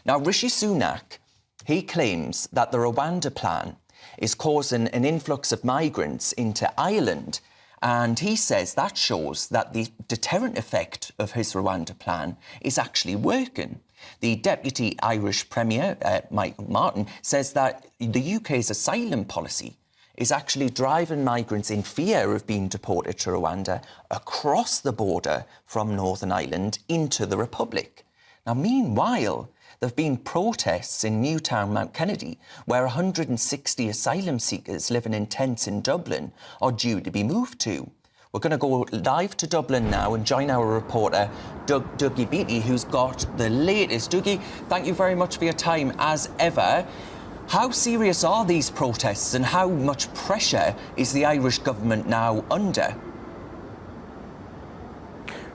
Now, Rishi Sunak, he claims that the Rwanda plan is causing an influx of migrants into Ireland. And he says that shows that the deterrent effect of his Rwanda plan is actually working. The Deputy Irish Premier, Michael Martin, says that the UK's asylum policy is actually driving migrants in fear of being deported to Rwanda across the border from Northern Ireland into the Republic. Now, meanwhile, there have been protests in Newtown, Mount Kennedy, where 160 asylum seekers living in tents in Dublin are due to be moved to. We're going to go live to Dublin now and join our reporter, Dougie Beattie, who's got the latest. Dougie, thank you very much for your time, as ever. How serious are these protests and how much pressure is the Irish government now under?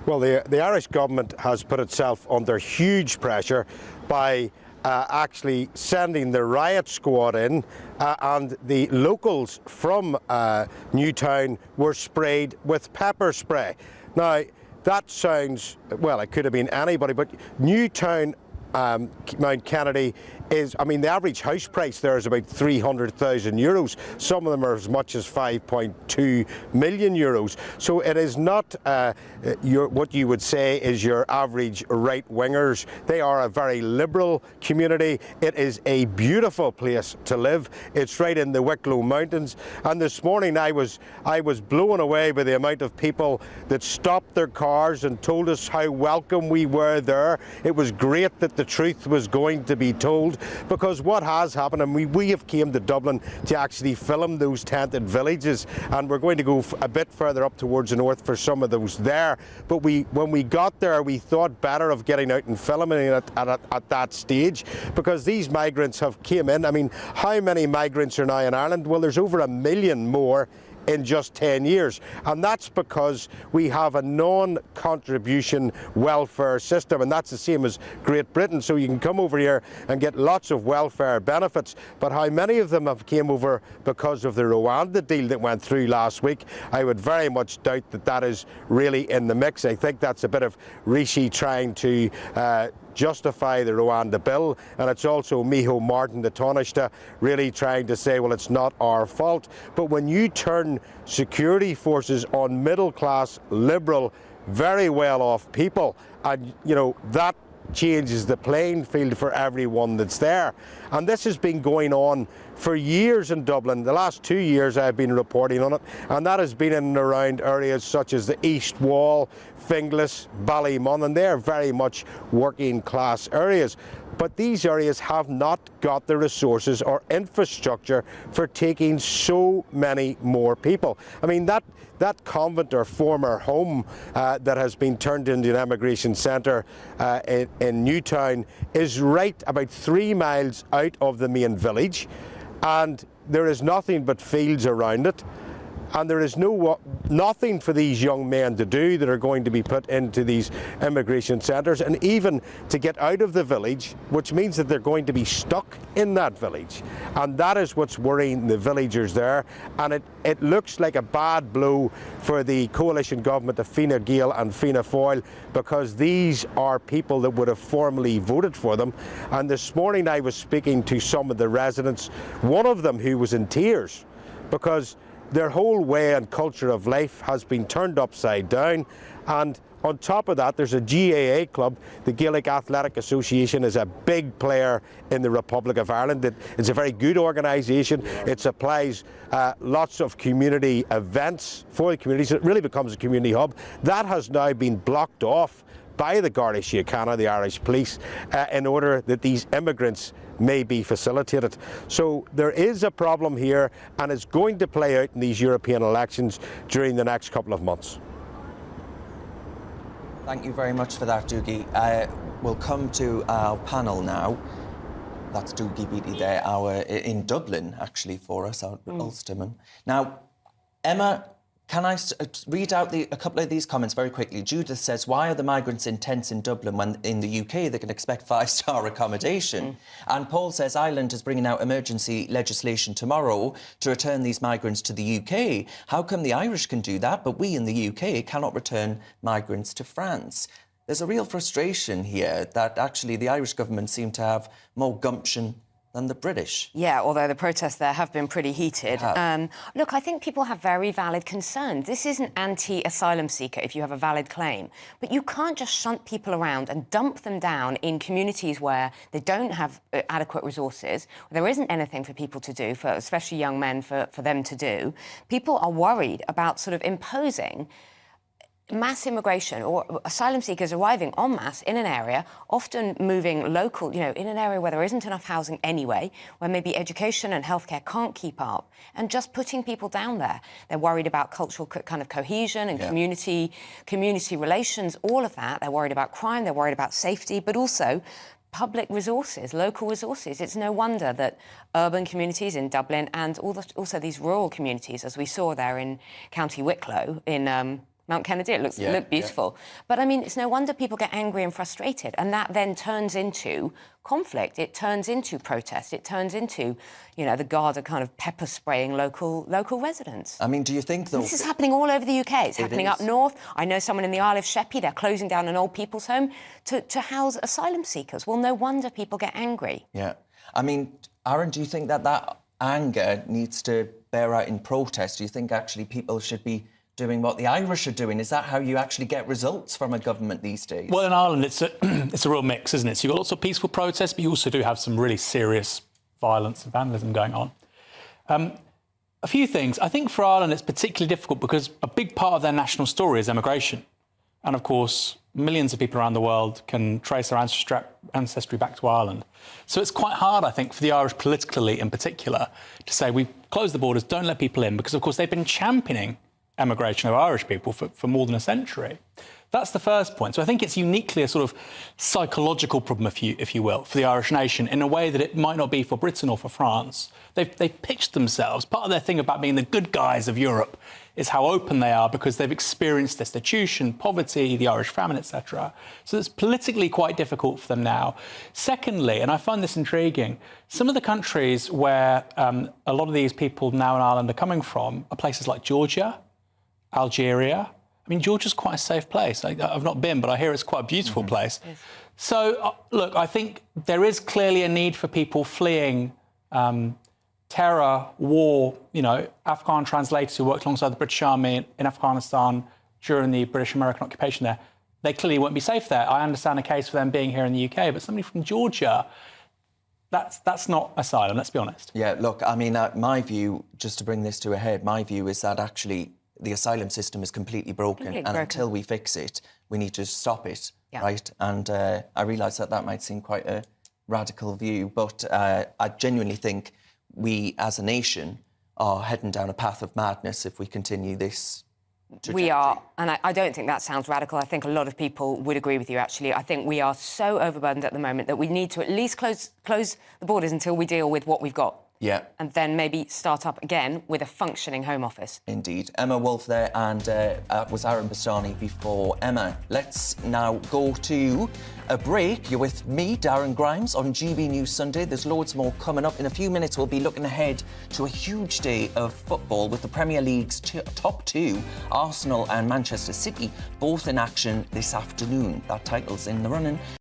Well, the Irish government has put itself under huge pressure by actually sending the riot squad in, and the locals from Newtown were sprayed with pepper spray. Now, that sounds, well, it could have been anybody, but Newtown, Mount Kennedy is, I mean, the average house price there is about €300,000. Some of them are as much as 5.2 million euros. So it is not what you would say is your average right-wingers. They are a very liberal community. It is a beautiful place to live. It's right in the Wicklow Mountains. And this morning I was blown away by the amount of people that stopped their cars and told us how welcome we were there. It was great that the truth was going to be told, because what has happened, and we have came to Dublin to actually film those tented villages, and we're going to go a bit further up towards the north for some of those there. But when we got there, we thought better of getting out and filming it at that stage, because these migrants have came in. I mean, how many migrants are now in Ireland? Well, there's over 1 million more in just 10 years. And that's because we have a non-contribution welfare system, and that's the same as Great Britain. So you can come over here and get lots of welfare benefits. But how many of them have came over because of the Rwanda deal that went through last week? I would very much doubt that that is really in the mix. I think that's a bit of Rishi trying to justify the Rwanda bill, and it's also Micheál Martin, the Taoiseach, really trying to say, well, it's not our fault. But when you turn security forces on middle-class, liberal, very well-off people, and, you know, that changes the playing field for everyone that's there. And this has been going on for years in Dublin. The last 2 years I've been reporting on it, and that has been in and around areas such as the East Wall, Finglas, Ballymun, and they're very much working class areas. But these areas have not got the resources or infrastructure for taking so many more people. I mean, that convent or former home that has been turned into an immigration centre in Newtown is right about 3 miles out of the main village, and there is nothing but fields around it. And there is nothing for these young men to do that are going to be put into these immigration centres, and even to get out of the village, which means that they're going to be stuck in that village. And that is what's worrying the villagers there. And it looks like a bad blow for the coalition government of Fine Gael and Fianna Fáil, because these are people that would have formally voted for them. And this morning I was speaking to some of the residents, one of them who was in tears, because their whole way and culture of life has been turned upside down. And on top of that, there's a GAA club. The Gaelic Athletic Association is a big player in the Republic of Ireland. It's a very good organisation. It supplies lots of community events for the communities. It really becomes a community hub. That has now been blocked off by the Garda Síochána, the Irish police, in order that these immigrants may be facilitated. So there is a problem here, and it's going to play out in these European elections during the next couple of months. Thank you very much for that, Dougie. We'll come to our panel now. That's Dougie Beattie there, in Dublin, actually, for us, our Ulsterman. Now, Emma, can I read out a couple of these comments very quickly? Judith says, why are the migrants in tents in Dublin when in the UK they can expect 5-star accommodation? And Paul says, Ireland is bringing out emergency legislation tomorrow to return these migrants to the UK. How come the Irish can do that, but we in the UK cannot return migrants to France? there's a real frustration here that actually the Irish government seem to have more gumption than the British. Yeah, although the protests there have been pretty heated. Look, I think people have very valid concerns. This isn't anti-asylum seeker if you have a valid claim. But you can't just shunt people around and dump them down in communities where they don't have adequate resources, where there isn't anything for people to do, for especially young men, for them to do. People are worried about sort of imposing mass immigration or asylum seekers arriving en masse in an area, often moving local, in an area where there isn't enough housing anyway, where maybe education and healthcare can't keep up, and just putting people down there. They're worried about cultural kind of cohesion and community relations, all of that. They're worried about crime, they're worried about safety, but also public resources, local resources. It's no wonder that urban communities in Dublin and also these rural communities, as we saw there in County Wicklow, in Mount Kennedy, it looked beautiful. Yeah. But, I mean, it's no wonder people get angry and frustrated, and that then turns into conflict. It turns into protest. It turns into, the Garda kind of pepper spraying local residents. I mean, do you think, though... This is happening all over the UK. It's happening up north. I know someone in the Isle of Sheppey, they're closing down an old people's home to house asylum seekers. Well, no wonder people get angry. Yeah. I mean, Aaron, do you think that anger needs to bear out in protest? Do you think actually people should be doing what the Irish are doing? Is that how you actually get results from a government these days? Well, in Ireland, it's a real mix, isn't it? So you've got lots of peaceful protests, but you also do have some really serious violence and vandalism going on. A few things. I think for Ireland, it's particularly difficult because a big part of their national story is emigration. And, of course, millions of people around the world can trace their ancestry back to Ireland. So it's quite hard, I think, for the Irish political elite in particular to say, we close the borders, don't let people in, because, of course, they've been championing emigration of Irish people for more than a century. That's the first point. So I think it's uniquely a sort of psychological problem, if you will, for the Irish nation in a way that it might not be for Britain or for France. They've pitched themselves. Part of their thing about being the good guys of Europe is how open they are because they've experienced destitution, poverty, the Irish famine, etc. So it's politically quite difficult for them now. Secondly, and I find this intriguing, some of the countries where a lot of these people now in Ireland are coming from are places like Georgia, Algeria. I mean, Georgia's quite a safe place. I've not been, but I hear it's quite a beautiful place. Yes. So, look, I think there is clearly a need for people fleeing terror, war, Afghan translators who worked alongside the British Army in Afghanistan during the British-American occupation there. They clearly won't be safe there. I understand a case for them being here in the UK, but somebody from Georgia, that's not asylum, let's be honest. Yeah, look, I mean, my view, just to bring this to a head, my view is that actually the asylum system is completely broken, and until we fix it, we need to stop it, right? And I realise that might seem quite a radical view, but I genuinely think we, as a nation, are heading down a path of madness if we continue this trajectory. We are, and I don't think that sounds radical. I think a lot of people would agree with you, actually. I think we are so overburdened at the moment that we need to at least close the borders until we deal with what we've got. Yeah. And then maybe start up again with a functioning Home Office. Indeed. Emma Woolf there, and was Aaron Bastani before Emma. Let's now go to a break. You're with me, Darren Grimes, on GB News Sunday. There's loads more coming up. In a few minutes, we'll be looking ahead to a huge day of football with the Premier League's top two, Arsenal and Manchester City, both in action this afternoon. That title's in the running.